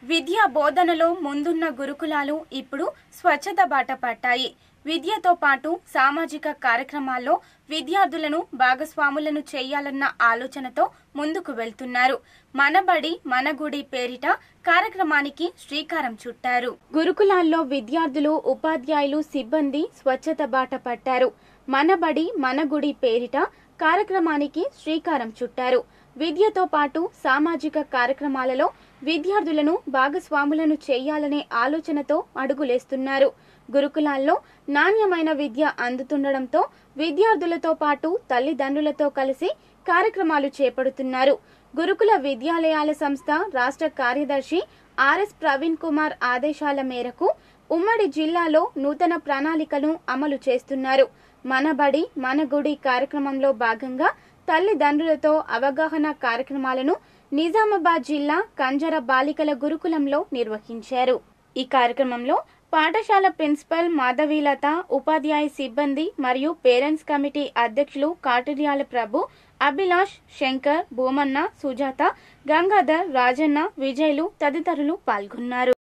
విద్యా బోధనలో ముందున్న గురుకులాలు ఇప్పుడు స్వచ్ఛత బాట పట్టాయి. విద్యతో పాటు సామాజిక కార్యక్రమాల్లో విద్యార్థులను భాగస్వాములను చేయాలన్న ఆలోచనతో ముందుకు వెళ్తున్నారు. మనబడి మనగుడి పేరిట కార్యక్రమానికి శ్రీకారం చుట్టారు. గురుకులాల్లో విద్యార్థులు, ఉపాధ్యాయులు, సిబ్బంది స్వచ్ఛత బాట పట్టారు. మనబడి మనగుడి పేరిట కార్యక్రమానికి శ్రీకారం చుట్టారు. విద్యతో పాటు సామాజిక కార్యక్రమాలలో విద్యార్థులను భాగస్వాములను చేయాలనే ఆలోచనతో అడుగులేస్తున్నారు. గురుకులాల్లో నాణ్యమైన విద్య అందుతుండడంతో విద్యార్థులతో పాటు తల్లిదండ్రులతో కలిసి కార్యక్రమాలు చేపడుతున్నారు. గురుకుల విద్యాలయాల సంస్థ రాష్ట్ర కార్యదర్శి ఆర్ఎస్ ప్రవీణ్ కుమార్ ఆదేశాల మేరకు ఉమ్మడి జిల్లాలో నూతన ప్రణాళికను అమలు చేస్తున్నారు. మనబడి మనగుడి కార్యక్రమంలో భాగంగా తల్లిదండ్రులతో అవగాహన కార్యక్రమాలను నిజామాబాద్ జిల్లా కంజర బాలికల గురుకులంలో నిర్వహించారు. ఈ కార్యక్రమంలో పాఠశాల ప్రిన్సిపల్ మాధవీలత, ఉపాధ్యాయ సిబ్బంది మరియు పేరెంట్స్ కమిటీ అధ్యక్షులు కాటర్యాల ప్రభు, అభిలాష్, శంకర్, భూమన్న, సుజాత, గంగాధర్, రాజన్న, విజయ్లు తదితరులు పాల్గొన్నారు.